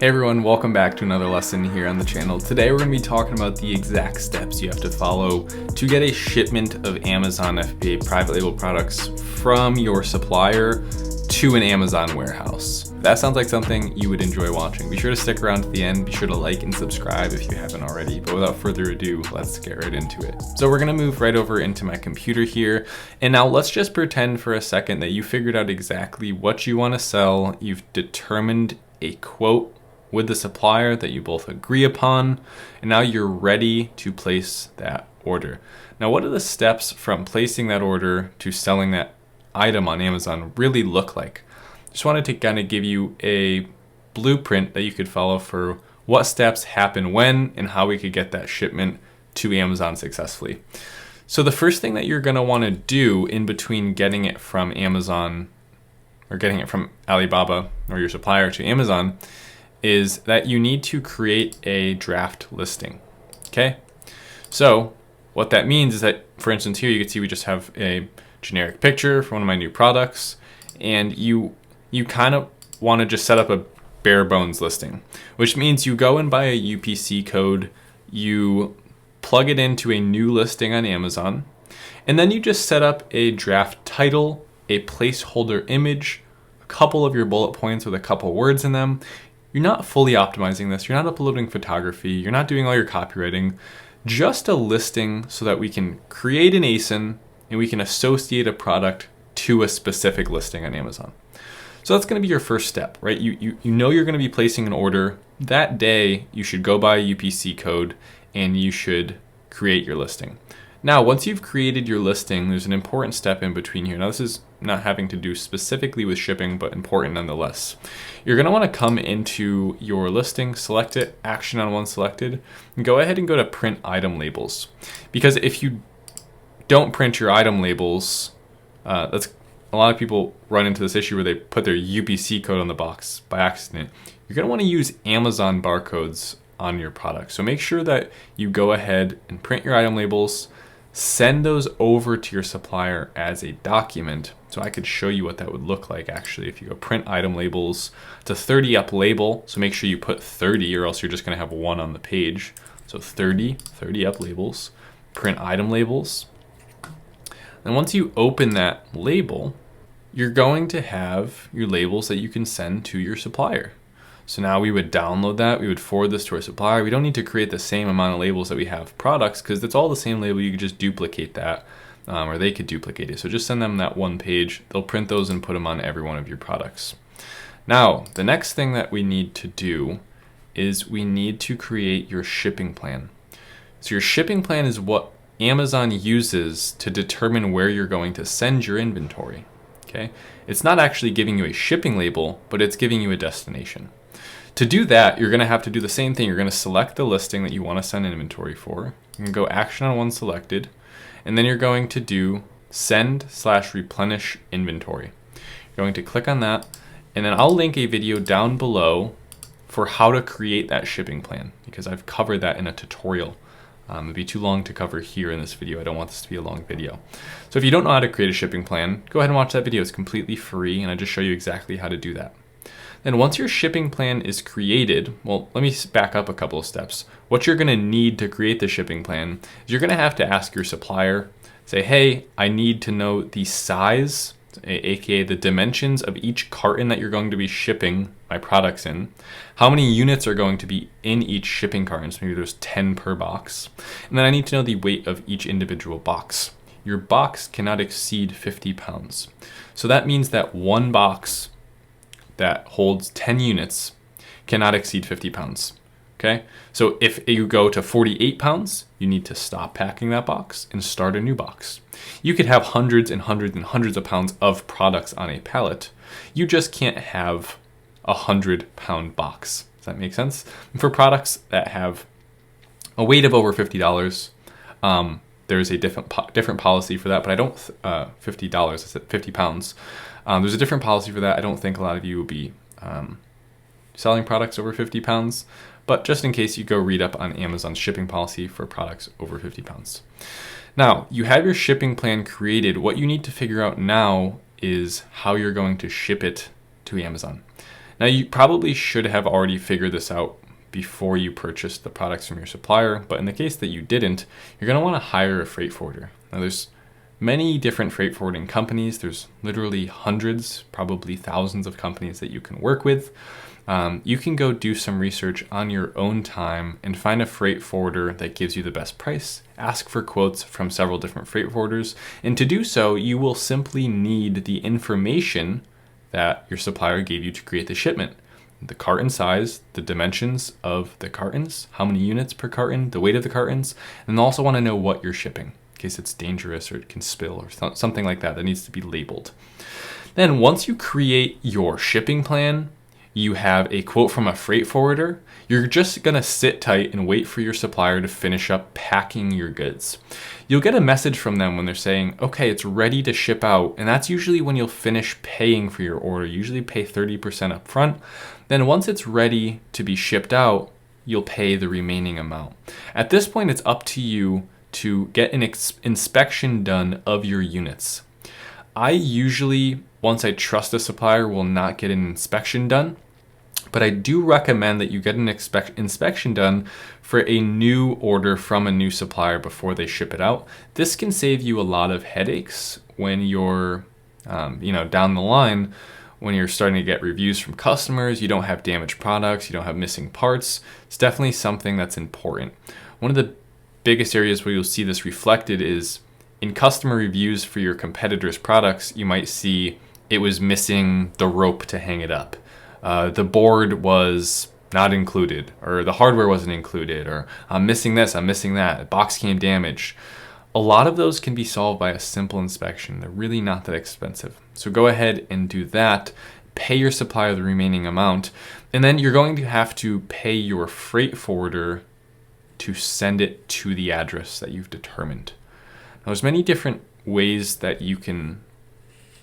Hey everyone, welcome back to another lesson here on the channel. Today we're going to be talking about the exact steps you have to follow to get a shipment of Amazon FBA private label products from your supplier to an Amazon warehouse. If that sounds like something you would enjoy watching, be sure to stick around to the end. Be sure to like and subscribe if you haven't already. But without further ado, let's get right into it. So we're going to move right over into my computer here. And now let's just pretend for a second that you figured out exactly what you want to sell. You've determined a quote with the supplier that you both agree upon, and now you're ready to place that order. Now, what do the steps from placing that order to selling that item on Amazon really look like? Just wanted to kind of give you a blueprint that you could follow for what steps happen when and how we could get that shipment to Amazon successfully. So the first thing that you're going to want to do in between getting it from Amazon or getting it from Alibaba or your supplier to Amazon is that you need to create a draft listing. Okay, so what that means is that, for instance, here you can see we just have a generic picture for one of my new products, and you kind of want to just set up a bare bones listing, which means you go and buy a UPC code, you plug it into a new listing on Amazon, and then you just set up a draft title, a placeholder image, a couple of your bullet points with a couple words in them. You're not fully optimizing this. You're not uploading photography. You're not doing all your copywriting. Just a listing so that we can create an ASIN and we can associate a product to a specific listing on Amazon. So that's going to be your first step, right? You know you're going to be placing an order. That day, you should go buy a UPC code and you should create your listing. Now, once you've created your listing, there's an important step in between here. Now, this is not having to do specifically with shipping, but important nonetheless. You're going to want to come into your listing, select it, action on one selected, and go ahead and go to print item labels. Because if you don't print your item labels, that's a lot of people run into this issue where they put their UPC code on the box by accident. You're going to want to use Amazon barcodes on your product. So make sure that you go ahead and print your item labels, send those over to your supplier as a document. So I could show you what that would look like actually. If you go print item labels, it's a 30 up label. So make sure you put 30 or else you're just going to have one on the page. So 30 up labels, print item labels. And once you open that label, you're going to have your labels that you can send to your supplier. So now we would download that, we would forward this to our supplier. We don't need to create the same amount of labels that we have products because it's all the same label. You could just duplicate that or they could duplicate it. So just send them that one page. They'll print those and put them on every one of your products. Now, the next thing that we need to do is we need to create your shipping plan. So your shipping plan is what Amazon uses to determine where you're going to send your inventory. Okay? It's not actually giving you a shipping label, but it's giving you a destination. To do that, you're going to have to do the same thing. You're going to select the listing that you want to send inventory for. You can go action on one selected, and then you're going to do send/replenish inventory. You're going to click on that, and then I'll link a video down below for how to create that shipping plan because I've covered that in a tutorial. It'd be too long to cover here in this video. I don't want this to be a long video. So if you don't know how to create a shipping plan, go ahead and watch that video. It's completely free, and I just show you exactly how to do that. Then once your shipping plan is created, well, let me back up a couple of steps. What you're going to need to create the shipping plan is you're going to have to ask your supplier, say, hey, I need to know the size, aka the dimensions of each carton that you're going to be shipping my products in, how many units are going to be in each shipping carton, so maybe there's 10 per box, and then I need to know the weight of each individual box. Your box cannot exceed 50 pounds. So that means that one box that holds 10 units cannot exceed 50 pounds. Okay, so if you go to 48 pounds, you need to stop packing that box and start a new box. You could have hundreds and hundreds and hundreds of pounds of products on a pallet. You just can't have a 100-pound box. Does that make sense? And for products that have a weight of over $50, there's a different policy for that, but I don't, $50, I said 50 pounds. There's a different policy for that. I don't think a lot of you will be selling products over 50 pounds, but just in case, you go read up on Amazon's shipping policy for products over 50 pounds. Now, you have your shipping plan created. What you need to figure out now is how you're going to ship it to Amazon. Now, you probably should have already figured this out before you purchased the products from your supplier, but in the case that you didn't, you're going to want to hire a freight forwarder. Now, there's many different freight forwarding companies. There's literally hundreds, probably thousands of companies that you can work with. You can go do some research on your own time and find a freight forwarder that gives you the best price. Ask for quotes from several different freight forwarders. And to do so, you will simply need the information that your supplier gave you to create the shipment. The carton size, the dimensions of the cartons, how many units per carton, the weight of the cartons, and also want to know what you're shipping in case it's dangerous or it can spill or something like that needs to be labeled. Then once you create your shipping plan, you have a quote from a freight forwarder, you're just going to sit tight and wait for your supplier to finish up packing your goods. You'll get a message from them when they're saying, okay, it's ready to ship out. And that's usually when you'll finish paying for your order. Usually pay 30% up front. Then once it's ready to be shipped out, you'll pay the remaining amount. At this point, it's up to you to get an inspection done of your units. I usually, once I trust a supplier, will not get an inspection done, but I do recommend that you get an inspection done for a new order from a new supplier before they ship it out. This can save you a lot of headaches when you're, down the line, when you're starting to get reviews from customers, you don't have damaged products, you don't have missing parts. It's definitely something that's important. One of the biggest areas where you'll see this reflected is in customer reviews for your competitors' products. You might see it was missing the rope to hang it up. The board was not included, or the hardware wasn't included, or I'm missing this, I'm missing that, the box came damaged. A lot of those can be solved by a simple inspection. They're really not that expensive. So go ahead and do that. Pay your supplier the remaining amount, and then you're going to have to pay your freight forwarder to send it to the address that you've determined. Now, there's many different ways that you can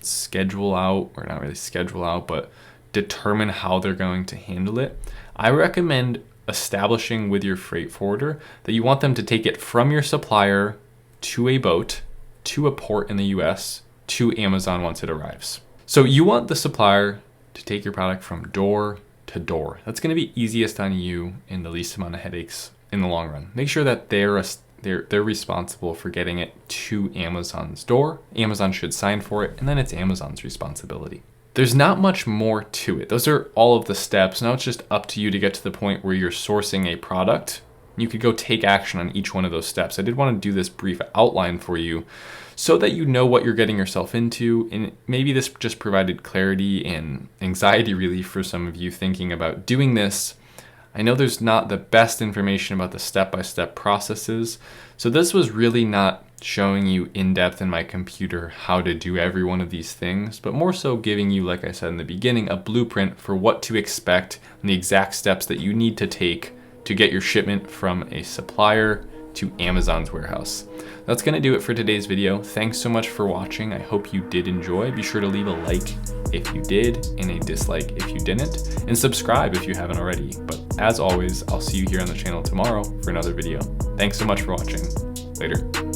schedule out, or not really schedule out, but determine how they're going to handle it. I recommend establishing with your freight forwarder that you want them to take it from your supplier to a boat, to a port in the US, to Amazon once it arrives. So you want the supplier to take your product from door to door. That's going to be easiest on you and the least amount of headaches in the long run. Make sure that they're responsible for getting it to Amazon's door. Amazon should sign for it, and then it's Amazon's responsibility. There's not much more to it. Those are all of the steps. Now it's just up to you to get to the point where you're sourcing a product. You could go take action on each one of those steps. I did want to do this brief outline for you so that you know what you're getting yourself into, and maybe this just provided clarity and anxiety relief for some of you thinking about doing this. I know there's not the best information about the step-by-step processes, so this was really not showing you in depth in my computer how to do every one of these things, but more so giving you, like I said in the beginning, a blueprint for what to expect and the exact steps that you need to take to get your shipment from a supplier to Amazon's warehouse. That's going to do it for today's video. Thanks so much for watching. I hope you did enjoy. Be sure to leave a like if you did and a dislike if you didn't, and subscribe if you haven't already. But as always, I'll see you here on the channel tomorrow for another video. Thanks so much for watching. Later.